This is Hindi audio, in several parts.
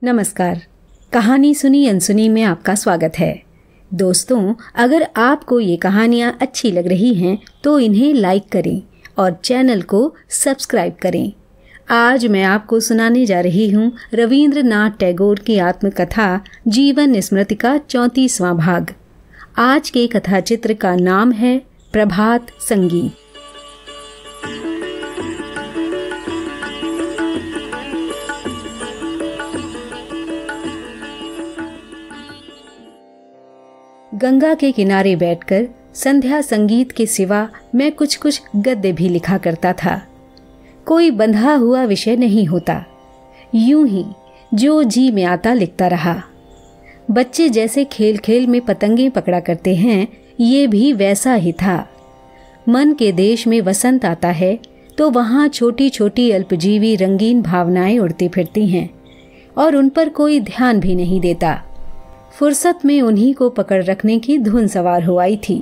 नमस्कार। कहानी सुनी अनसुनी में आपका स्वागत है। दोस्तों, अगर आपको ये कहानियाँ अच्छी लग रही हैं तो इन्हें लाइक करें और चैनल को सब्सक्राइब करें। आज मैं आपको सुनाने जा रही हूँ रवींद्रनाथ टैगोर की आत्मकथा जीवन स्मृति का 34वां भाग। आज के कथा चित्र का नाम है प्रभात संगीत। गंगा के किनारे बैठकर संध्या संगीत के सिवा मैं कुछ कुछ गद्य भी लिखा करता था। कोई बंधा हुआ विषय नहीं होता, यूं ही जो जी में आता लिखता रहा। बच्चे जैसे खेल खेल में पतंगे पकड़ा करते हैं, ये भी वैसा ही था। मन के देश में वसंत आता है तो वहाँ छोटी छोटी अल्पजीवी रंगीन भावनाएं उड़ती फिरती हैं और उन पर कोई ध्यान भी नहीं देता। फुर्सत में उन्हीं को पकड़ रखने की धुन सवार हो आई थी।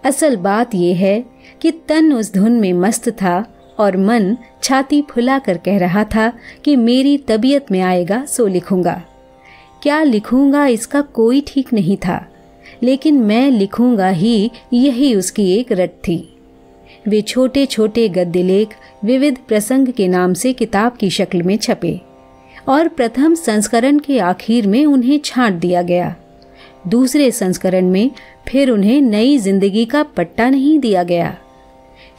असल बात यह है कि तन उस धुन में मस्त था और मन छाती फुला कर कह रहा था कि मेरी तबीयत में आएगा सो लिखूंगा। क्या लिखूंगा इसका कोई ठीक नहीं था, लेकिन मैं लिखूंगा ही, यही उसकी एक रट थी। वे छोटे छोटे गद्य लेख विविध प्रसंग के नाम से किताब की शक्ल में छपे और प्रथम संस्करण के आखिर में उन्हें छांट दिया गया। दूसरे संस्करण में फिर उन्हें नई जिंदगी का पट्टा नहीं दिया गया।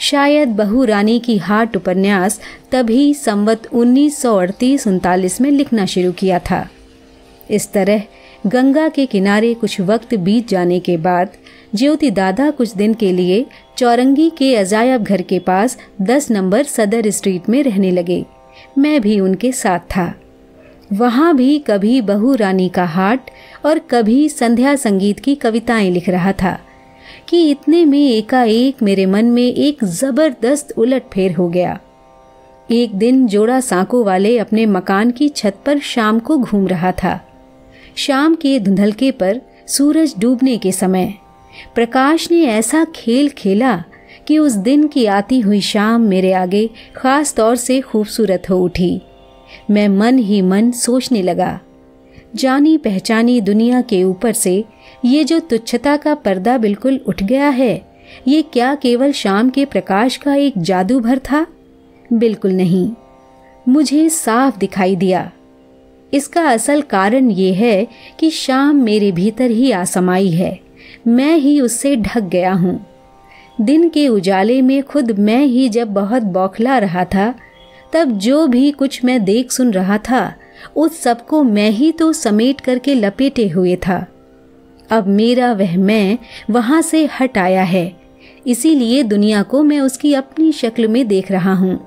शायद बहू रानी की हाट उपन्यास तभी संवत 1938-39 में लिखना शुरू किया था। इस तरह गंगा के किनारे कुछ वक्त बीत जाने के बाद ज्योति दादा कुछ दिन के लिए चौरंगी के अजायब घर के पास 10 नंबर सदर स्ट्रीट में रहने लगे। मैं भी उनके साथ था। वहाँ भी कभी बहू रानी का हाट और कभी संध्या संगीत की कविताएं लिख रहा था कि इतने में एकाएक मेरे मन में एक जबरदस्त उलटफेर हो गया। एक दिन जोड़ा सांकों वाले अपने मकान की छत पर शाम को घूम रहा था। शाम के धुंधलके पर सूरज डूबने के समय प्रकाश ने ऐसा खेल खेला कि उस दिन की आती हुई शाम मेरे आगे खास तौर से खूबसूरत हो उठी। मैं मन ही मन सोचने लगा, जानी पहचानी दुनिया के ऊपर से ये जो तुच्छता का पर्दा बिल्कुल उठ गया है, ये क्या केवल शाम के प्रकाश का एक जादू भर था? बिल्कुल नहीं, मुझे साफ दिखाई दिया। इसका असल कारण ये है कि शाम मेरे भीतर ही आसमाई है, मैं ही उससे ढक गया हूँ। दिन के उजाले में खुद मैं ही जब बहुत बौखला रहा था, तब जो भी कुछ मैं देख सुन रहा था उस सबको मैं ही तो समेट करके लपेटे हुए था। अब मेरा वह मैं वहाँ से हट आया है, इसीलिए दुनिया को मैं उसकी अपनी शक्ल में देख रहा हूँ।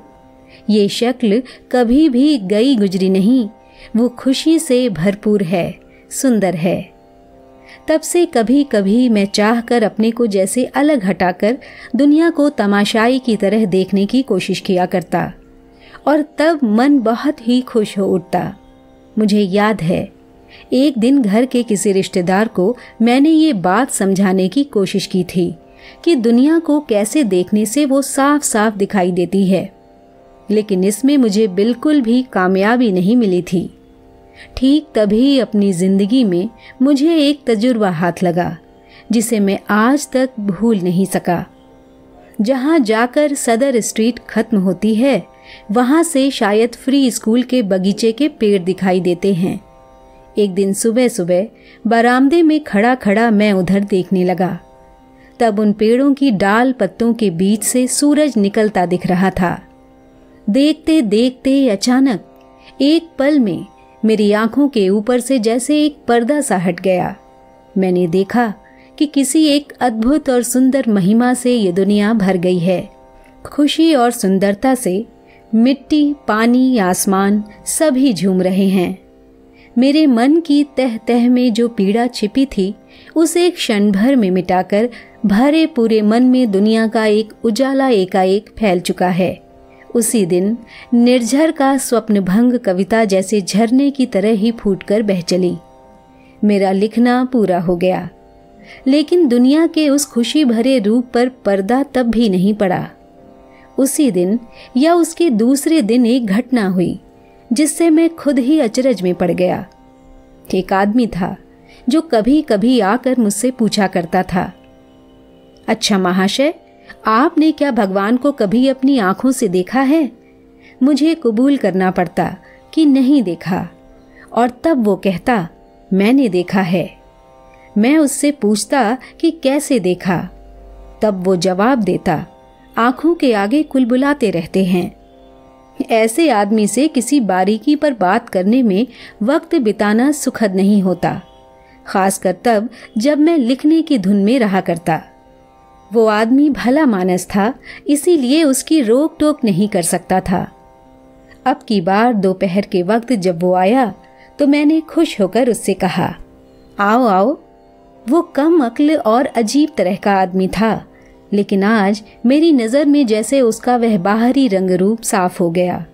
ये शक्ल कभी भी गई गुजरी नहीं, वो खुशी से भरपूर है, सुंदर है। तब से कभी कभी मैं चाहकर अपने को जैसे अलग हटाकर दुनिया को तमाशाई की तरह देखने की कोशिश किया करता और तब मन बहुत ही खुश हो उठता। मुझे याद है, एक दिन घर के किसी रिश्तेदार को मैंने ये बात समझाने की कोशिश की थी कि दुनिया को कैसे देखने से वो साफ साफ दिखाई देती है, लेकिन इसमें मुझे बिल्कुल भी कामयाबी नहीं मिली थी। ठीक तभी अपनी जिंदगी में मुझे एक तजुर्बा हाथ लगा जिसे मैं आज तक भूल नहीं सका। जहाँ जाकर सदर स्ट्रीट खत्म होती है, वहां से शायद फ्री स्कूल के बगीचे के पेड़ दिखाई देते हैं। एक दिन सुबह सुबह बरामदे में खड़ा खड़ा मैं उधर देखने लगा। तब उन पेड़ों की डाल पत्तों के बीच से सूरज निकलता दिख रहा था। देखते देखते अचानक एक पल में मेरी आंखों के ऊपर से जैसे एक पर्दा सा हट गया। मैंने देखा कि किसी एक अद्भुत और सुंदर महिमा से ये दुनिया भर गई है। खुशी और सुंदरता से मिट्टी, पानी, आसमान सभी झूम रहे हैं। मेरे मन की तह तह में जो पीड़ा छिपी थी, उसे क्षण भर में मिटाकर भरे पूरे मन में दुनिया का एक उजाला एकाएक फैल चुका है। उसी दिन निर्झर का स्वप्नभंग कविता जैसे झरने की तरह ही फूटकर बह चली। मेरा लिखना पूरा हो गया, लेकिन दुनिया के उस खुशी भरे रूप पर पर्दा तब भी नहीं पड़ा। उसी दिन या उसके दूसरे दिन एक घटना हुई जिससे मैं खुद ही अचरज में पड़ गया। एक आदमी था जो कभी कभी आकर मुझसे पूछा करता था, अच्छा महाशय, आपने क्या भगवान को कभी अपनी आंखों से देखा है? मुझे कबूल करना पड़ता कि नहीं देखा, और तब वो कहता, मैंने देखा है। मैं उससे पूछता कि कैसे देखा, तब वो जवाब देता, आंखों के आगे कुलबुलाते रहते हैं। ऐसे आदमी से किसी बारीकी पर बात करने में वक्त बिताना सुखद नहीं होता, खासकर तब जब मैं लिखने की धुन में रहा करता। वो आदमी भला मानस था, इसीलिए उसकी रोक टोक नहीं कर सकता था। अब की बार दोपहर के वक्त जब वो आया तो मैंने खुश होकर उससे कहा, आओ आओ। वो कम अक्ल और अजीब तरह का आदमी था, लेकिन आज मेरी नज़र में जैसे उसका वह बाहरी रंग रूप साफ हो गया,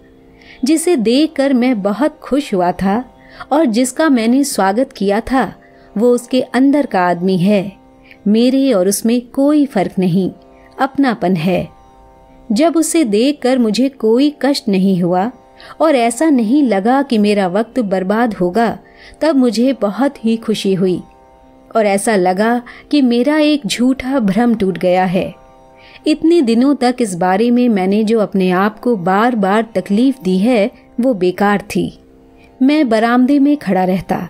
जिसे देखकर मैं बहुत खुश हुआ था, और जिसका मैंने स्वागत किया था वो उसके अंदर का आदमी है। मेरे और उसमें कोई फर्क नहीं, अपनापन है। जब उसे देखकर मुझे कोई कष्ट नहीं हुआ और ऐसा नहीं लगा कि मेरा वक्त बर्बाद होगा, तब मुझे बहुत ही खुशी हुई, और ऐसा लगा कि मेरा एक झूठा भ्रम टूट गया है। इतने दिनों तक इस बारे में मैंने जो अपने आप को बार बार तकलीफ दी है वो बेकार थी। मैं बरामदे में खड़ा रहता,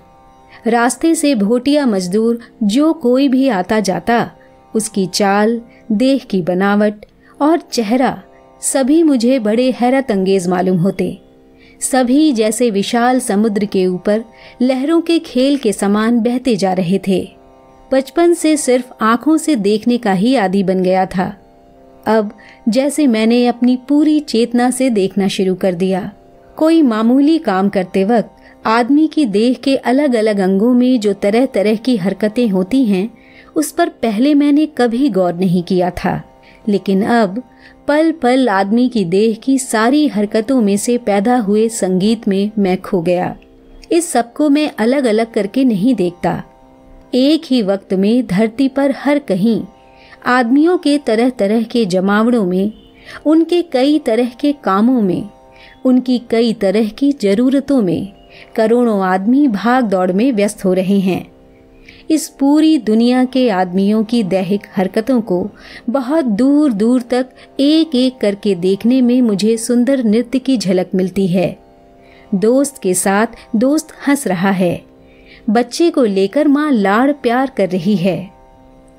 रास्ते से भोटिया मजदूर जो कोई भी आता जाता, उसकी चाल, देह की बनावट और चेहरा सभी मुझे बड़े हैरत अंगेज मालूम होते। सभी जैसे विशाल समुद्र के ऊपर लहरों के खेल के समान बहते जा रहे थे। बचपन से सिर्फ आंखों से देखने का ही आदी बन गया था, अब जैसे मैंने अपनी पूरी चेतना से देखना शुरू कर दिया। कोई मामूली काम करते वक्त आदमी की देह के अलग अलग अंगों में जो तरह तरह की हरकतें होती हैं, उस पर पहले मैंने कभी गौर नहीं किया था, लेकिन अब पल पल आदमी की देह की सारी हरकतों में से पैदा हुए संगीत में मैं खो गया। इस सबको मैं अलग अलग करके नहीं देखता, एक ही वक्त में धरती पर हर कहीं आदमियों के तरह तरह के जमावड़ों में, उनके कई तरह के कामों में, उनकी कई तरह की जरूरतों में करोड़ों आदमी भाग दौड़ में व्यस्त हो रहे हैं। इस पूरी दुनिया के आदमियों की दैहिक हरकतों को बहुत दूर दूर तक एक एक करके देखने में मुझे सुंदर नृत्य की झलक मिलती है। दोस्त के साथ दोस्त हंस रहा है, बच्चे को लेकर माँ लाड़ प्यार कर रही है,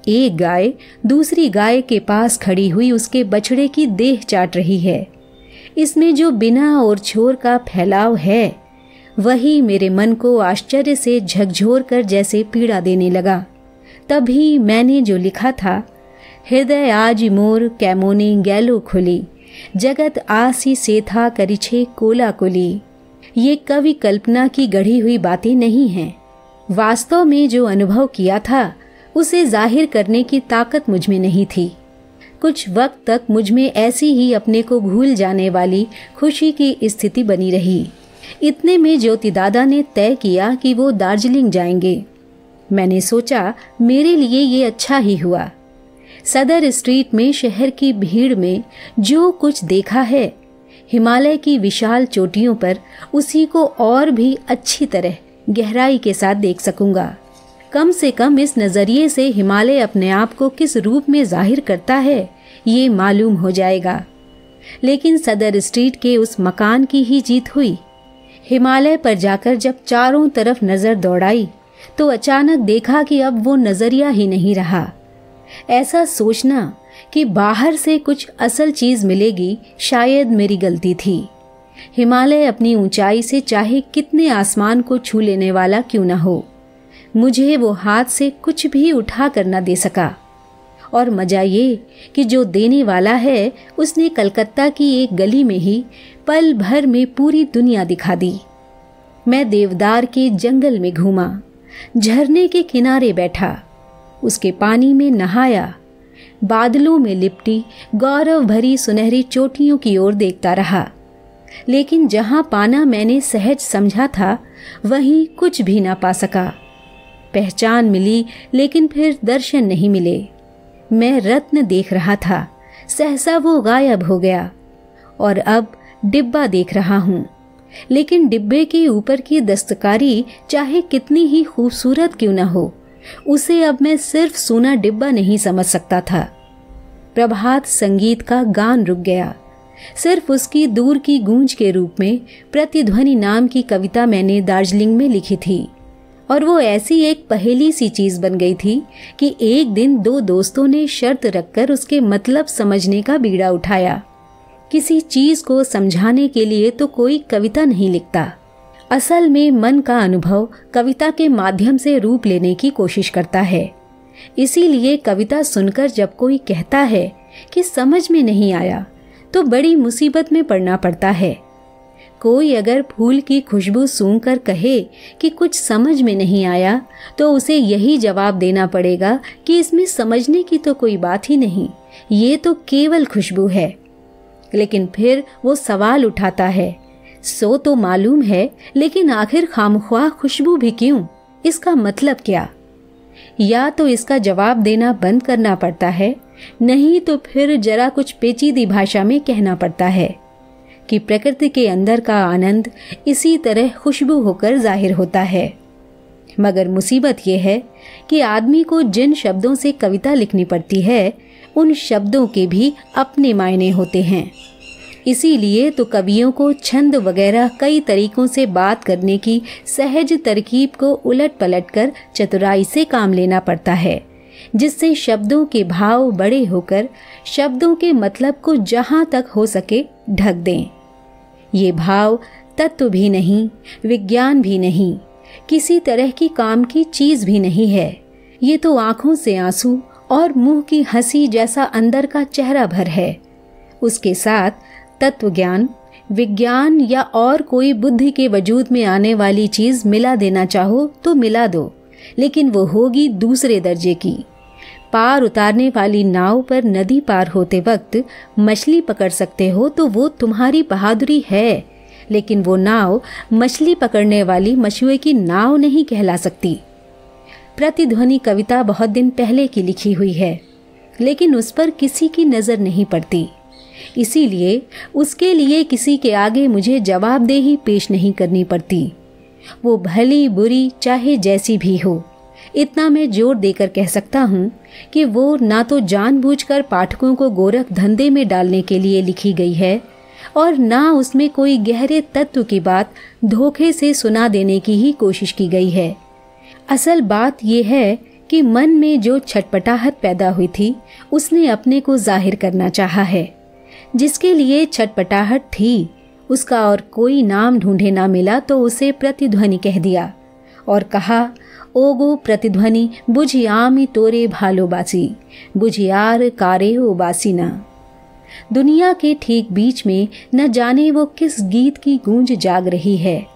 एक गाय दूसरी गाय के पास खड़ी हुई उसके बछड़े की देह चाट रही है। इसमें जो बिना और छोर का फैलाव है, वही मेरे मन को आश्चर्य से झकझोर कर जैसे पीड़ा देने लगा। तभी मैंने जो लिखा था, हृदय आज मोर कैमोने गैलो खुली, जगत आसी सेथा करिछे कोला कोली, ये कवि कल्पना की गढ़ी हुई बातें नहीं हैं। वास्तव में जो अनुभव किया था उसे जाहिर करने की ताकत मुझ में नहीं थी। कुछ वक्त तक मुझ में ऐसी ही अपने को भूल जाने वाली खुशी की स्थिति बनी रही। इतने में ज्योति दादा ने तय किया कि वो दार्जिलिंग जाएंगे। मैंने सोचा मेरे लिए ये अच्छा ही हुआ। सदर स्ट्रीट में शहर की भीड़ में जो कुछ देखा है, हिमालय की विशाल चोटियों पर उसी को और भी अच्छी तरह गहराई के साथ देख सकूंगा। कम से कम इस नज़रिए से हिमालय अपने आप को किस रूप में जाहिर करता है ये मालूम हो जाएगा। लेकिन सदर स्ट्रीट के उस मकान की ही जीत हुई। हिमालय पर जाकर जब चारों तरफ नज़र दौड़ाई तो अचानक देखा कि अब वो नज़रिया ही नहीं रहा। ऐसा सोचना कि बाहर से कुछ असल चीज़ मिलेगी शायद मेरी गलती थी। हिमालय अपनी ऊंचाई से चाहे कितने आसमान को छू लेने वाला क्यों न हो, मुझे वो हाथ से कुछ भी उठा कर न दे सका। और मजा ये कि जो देने वाला है उसने कलकत्ता की एक गली में ही पल भर में पूरी दुनिया दिखा दी। मैं देवदार के जंगल में घूमा, झरने के किनारे बैठा, उसके पानी में नहाया, बादलों में लिपटी गौरव भरी सुनहरी चोटियों की ओर देखता रहा। लेकिन जहां पाना मैंने सहज समझा था वहीं कुछ भी ना पा सका। पहचान मिली लेकिन फिर दर्शन नहीं मिले। मैं रत्न देख रहा था, सहसा वो गायब हो गया। और अब डिब्बा देख रहा हूँ, लेकिन डिब्बे के ऊपर की दस्तकारी चाहे कितनी ही खूबसूरत क्यों न हो, उसे अब मैं सिर्फ सोना डिब्बा नहीं समझ सकता था। प्रभात संगीत का गान रुक गया। सिर्फ उसकी दूर की गूंज के रूप में प्रतिध्वनि नाम की कविता मैंने दार्जिलिंग में लिखी थी, और वो ऐसी एक पहेली सी चीज बन गई थी कि एक दिन दो दोस्तों ने शर्त रखकर उसके मतलब समझने का बीड़ा उठाया। किसी चीज को समझाने के लिए तो कोई कविता नहीं लिखता। असल में मन का अनुभव कविता के माध्यम से रूप लेने की कोशिश करता है। इसीलिए कविता सुनकर जब कोई कहता है कि समझ में नहीं आया, तो बड़ी मुसीबत में पड़ना पड़ता है। कोई अगर फूल की खुशबू सूंघकर कहे कि कुछ समझ में नहीं आया, तो उसे यही जवाब देना पड़ेगा कि इसमें समझने की तो कोई बात ही नहीं, ये तो केवल खुशबू है। लेकिन फिर वो सवाल उठाता है, सो तो मालूम है, लेकिन आखिर खामख्वाह खुशबू भी क्यों? इसका मतलब क्या? या तो इसका जवाब देना बंद करना पड़ता है, नहीं तो फिर जरा कुछ पेचीदी भाषा में कहना पड़ता है कि प्रकृति के अंदर का आनंद इसी तरह खुशबू होकर जाहिर होता है। मगर मुसीबत यह है कि आदमी को जिन शब्दों से कविता लिखनी पड़ती है, उन शब्दों के भी अपने मायने होते हैं। इसीलिए तो कवियों को छंद वगैरह कई तरीकों से बात करने की सहज तरकीब को उलट पलट कर चतुराई से काम लेना पड़ता है, जिससे शब्दों के भाव बड़े होकर शब्दों के मतलब को जहां तक हो सके ढक दें। ये भाव तत्व भी नहीं, विज्ञान भी नहीं, किसी तरह की काम की चीज भी नहीं है। ये तो आंखों से आंसू और मुंह की हंसी जैसा अंदर का चेहरा भर है। उसके साथ तत्व ज्ञान, विज्ञान या और कोई बुद्धि के वजूद में आने वाली चीज मिला देना चाहो तो मिला दो, लेकिन वो होगी दूसरे दर्जे की। पार उतारने वाली नाव पर नदी पार होते वक्त मछली पकड़ सकते हो तो वो तुम्हारी बहादुरी है, लेकिन वो नाव मछली पकड़ने वाली मछुए की नाव नहीं कहला सकती। प्रतिध्वनि कविता बहुत दिन पहले की लिखी हुई है, लेकिन उस पर किसी की नजर नहीं पड़ती। इसीलिए उसके लिए किसी के आगे मुझे जवाबदेही पेश नहीं करनी पड़ती। वो भली बुरी चाहे जैसी भी हो, इतना मैं जोर देकर कह सकता हूँ कि वो ना तो जानबूझकर पाठकों को गोरख धंधे में डालने के लिए लिखी गई है, और ना उसमें कोई गहरे तत्व की बात धोखे से सुना देने की ही कोशिश की गई है। असल बात यह है कि मन में जो छटपटाहट पैदा हुई थी, उसने अपने को जाहिर करना चाहा है। जिसके लिए छटपटाहट थी, उसका और कोई नाम ढूंढे ना मिला तो उसे प्रतिध्वनि कह दिया और कहा, ओगो प्रतिध्वनि बुझियामी तोरे भालोबासी, बुझियार कारे ओ बासीना। दुनिया के ठीक बीच में न जाने वो किस गीत की गूंज जाग रही है।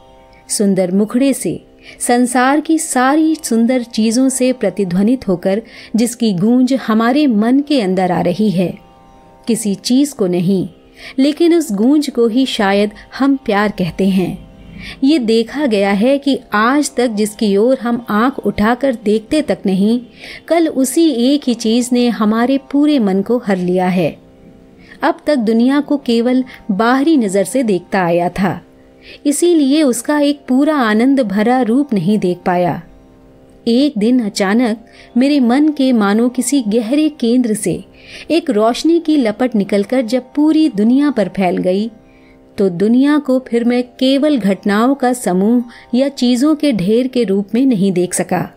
सुंदर मुखड़े से, संसार की सारी सुंदर चीजों से प्रतिध्वनित होकर जिसकी गूंज हमारे मन के अंदर आ रही है। किसी चीज को नहीं, लेकिन उस गूंज को ही शायद हम प्यार कहते हैं। ये देखा गया है कि आज तक जिसकी ओर हम आंख उठाकर देखते तक नहीं, कल उसी एक ही चीज ने हमारे पूरे मन को हर लिया है। अब तक दुनिया को केवल बाहरी नजर से देखता आया था, इसीलिए उसका एक पूरा आनंद भरा रूप नहीं देख पाया। एक दिन अचानक मेरे मन के मानो किसी गहरे केंद्र से एक रोशनी की लपट निकलकर जब पूरी दुनिया पर फैल गई, तो दुनिया को फिर मैं केवल घटनाओं का समूह या चीजों के ढेर के रूप में नहीं देख सका।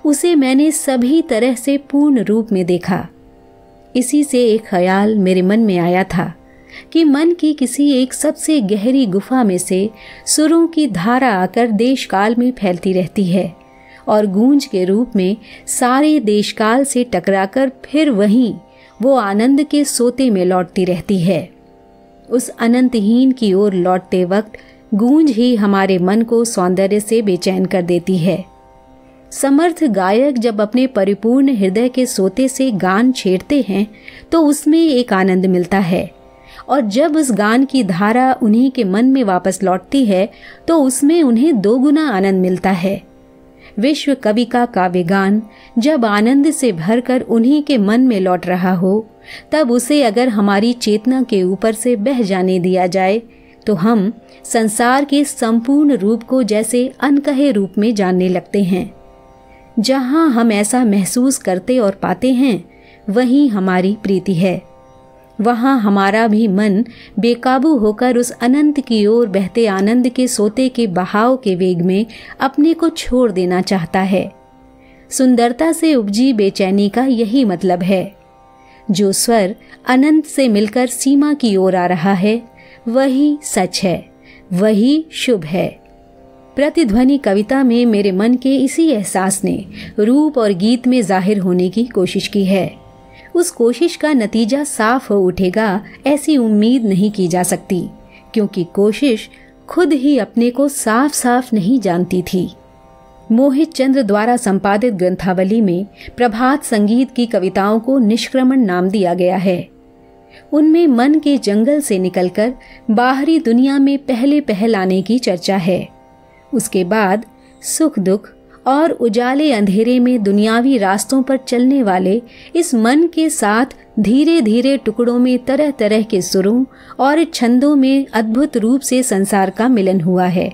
उसे मैंने सभी तरह से पूर्ण रूप में देखा। इसी से एक ख्याल मेरे मन में आया था कि मन की किसी एक सबसे गहरी गुफा में से सुरों की धारा आकर देश काल में फैलती रहती है और गूंज के रूप में सारे देश काल से टकराकर फिर वहीं वो आनंद के सोते में लौटती रहती है। उस अनंतहीन की ओर लौटते वक्त गूंज ही हमारे मन को सौंदर्य से बेचैन कर देती है। समर्थ गायक जब अपने परिपूर्ण हृदय के सोते से गान छेड़ते हैं तो उसमें एक आनंद मिलता है, और जब उस गान की धारा उन्हीं के मन में वापस लौटती है तो उसमें उन्हें दोगुना आनंद मिलता है। विश्व कवि का काव्य गान जब आनंद से भरकर उन्हीं के मन में लौट रहा हो, तब उसे अगर हमारी चेतना के ऊपर से बह जाने दिया जाए तो हम संसार के संपूर्ण रूप को जैसे अनकहे रूप में जानने लगते हैं। जहाँ हम ऐसा महसूस करते और पाते हैं, वहीं हमारी प्रीति है। वहाँ हमारा भी मन बेकाबू होकर उस अनंत की ओर बहते आनंद के सोते के बहाव के वेग में अपने को छोड़ देना चाहता है। सुंदरता से उपजी बेचैनी का यही मतलब है। जो स्वर अनंत से मिलकर सीमा की ओर आ रहा है, वही सच है, वही शुभ है। प्रतिध्वनि कविता में मेरे मन के इसी एहसास ने रूप और गीत में जाहिर होने की कोशिश की है। उस कोशिश का नतीजा साफ हो उठेगा, ऐसी उम्मीद नहीं की जा सकती, क्योंकि कोशिश खुद ही अपने को साफ साफ नहीं जानती थी। मोहित चंद्र द्वारा संपादित ग्रंथावली में प्रभात संगीत की कविताओं को निष्क्रमण नाम दिया गया है। उनमें मन के जंगल से निकलकर बाहरी दुनिया में पहले पहल आने की चर्चा है। उसके बाद सुख दुख और उजाले अंधेरे में दुनियावी रास्तों पर चलने वाले इस मन के साथ धीरे धीरे टुकड़ों में तरह तरह के सुरों और छंदों में अद्भुत रूप से संसार का मिलन हुआ है।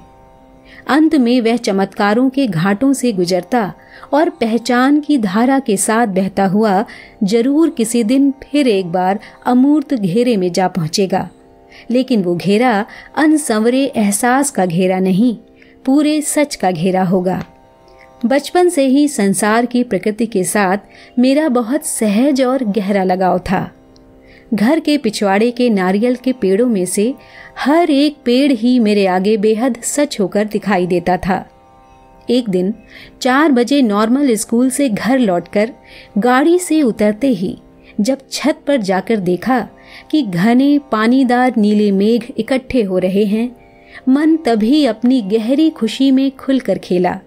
अंत में वह चमत्कारों के घाटों से गुजरता और पहचान की धारा के साथ बहता हुआ जरूर किसी दिन फिर एक बार अमूर्त घेरे में जा पहुंचेगा। लेकिन वो घेरा अनसंवरे एहसास का घेरा नहीं, पूरे सच का घेरा होगा। बचपन से ही संसार की प्रकृति के साथ मेरा बहुत सहज और गहरा लगाव था। घर के पिछवाड़े के नारियल के पेड़ों में से हर एक पेड़ ही मेरे आगे बेहद सच होकर दिखाई देता था। एक दिन 4 बजे नॉर्मल स्कूल से घर लौटकर गाड़ी से उतरते ही जब छत पर जाकर देखा कि घने पानीदार नीले मेघ इकट्ठे हो रहे हैं, मन तभी अपनी गहरी खुशी में खुलकर खेला।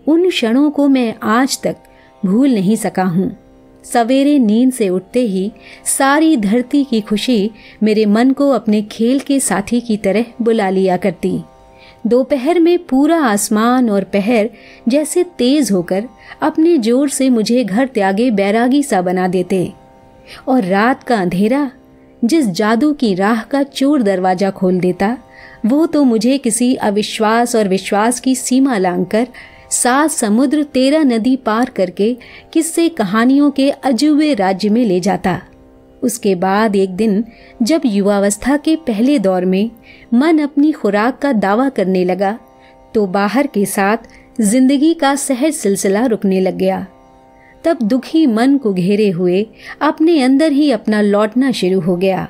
उन क्षणों को मैं आज तक भूल नहीं सका हूँ। सवेरे नींद से उठते ही सारी धरती की खुशी मेरे मन को अपने खेल के साथी की तरह बुला लिया करती। दोपहर में पूरा आसमान और पहर जैसे तेज होकर अपने जोर से मुझे घर त्यागे बैरागी सा बना देते, और रात का अंधेरा जिस जादू की राह का चोर दरवाजा खोल देता, वो तो मुझे किसी अविश्वास और विश्वास की सीमा लांघकर 7 समुद्र 13 नदी पार करके किस्से कहानियों के अजूबे राज्य में ले जाता। उसके बाद एक दिन जब युवावस्था के पहले दौर में मन अपनी खुराक का दावा करने लगा, तो बाहर के साथ जिंदगी का सहज सिलसिला रुकने लग गया। तब दुखी मन को घेरे हुए अपने अंदर ही अपना लौटना शुरू हो गया।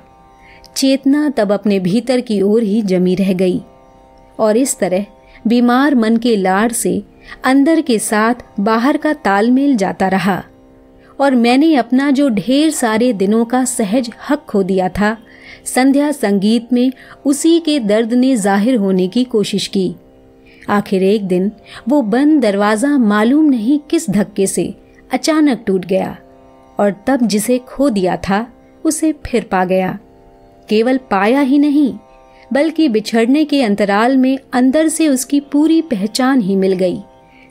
चेतना तब अपने भीतर की ओर ही जमी रह गई, और इस तरह बीमार मन के लाड़ से अंदर के साथ बाहर का तालमेल जाता रहा, और मैंने अपना जो ढेर सारे दिनों का सहज हक खो दिया था, संध्या संगीत में उसी के दर्द ने जाहिर होने की कोशिश की। आखिर एक दिन वो बंद दरवाजा मालूम नहीं किस धक्के से अचानक टूट गया, और तब जिसे खो दिया था उसे फिर पा गया। केवल पाया ही नहीं, बल्कि बिछड़ने के अंतराल में अंदर से उसकी पूरी पहचान ही मिल गई।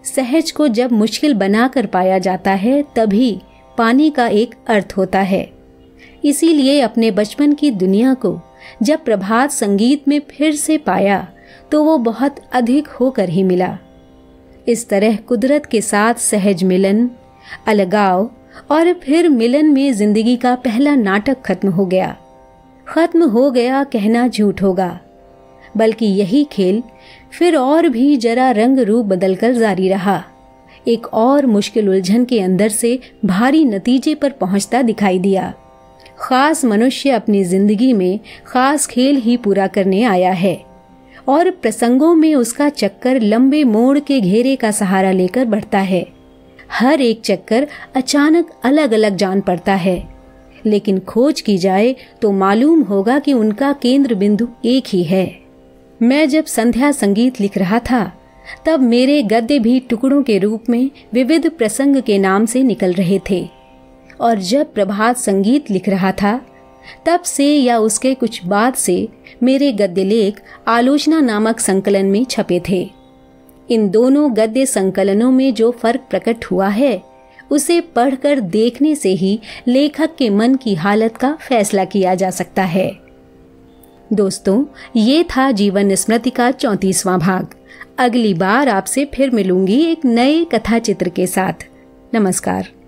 सहज को जब मुश्किल बनाकर पाया जाता है, तभी पाने का एक अर्थ होता है। इसीलिए अपने बचपन की दुनिया को जब प्रभात संगीत में फिर से पाया, तो वो बहुत अधिक होकर ही मिला। इस तरह कुदरत के साथ सहज मिलन, अलगाव और फिर मिलन में जिंदगी का पहला नाटक खत्म हो गया। खत्म हो गया कहना झूठ होगा, बल्कि यही खेल फिर और भी जरा रंग रूप बदलकर जारी रहा। एक और मुश्किल उलझन के अंदर से भारी नतीजे पर पहुंचता दिखाई दिया। खास मनुष्य अपनी जिंदगी में खास खेल ही पूरा करने आया है, और प्रसंगों में उसका चक्कर लंबे मोड़ के घेरे का सहारा लेकर बढ़ता है। हर एक चक्कर अचानक अलग अलग जान पड़ता है, लेकिन खोज की जाए तो मालूम होगा कि उनका केंद्र बिंदु एक ही है। मैं जब संध्या संगीत लिख रहा था, तब मेरे गद्य भी टुकड़ों के रूप में विविध प्रसंग के नाम से निकल रहे थे, और जब प्रभात संगीत लिख रहा था, तब से या उसके कुछ बाद से मेरे गद्य लेख आलोचना नामक संकलन में छपे थे। इन दोनों गद्य संकलनों में जो फर्क प्रकट हुआ है, उसे पढ़कर देखने से ही लेखक के मन की हालत का फैसला किया जा सकता है। दोस्तों, ये था जीवन स्मृति का 34वां भाग। अगली बार आपसे फिर मिलूंगी एक नए कथा चित्र के साथ। नमस्कार।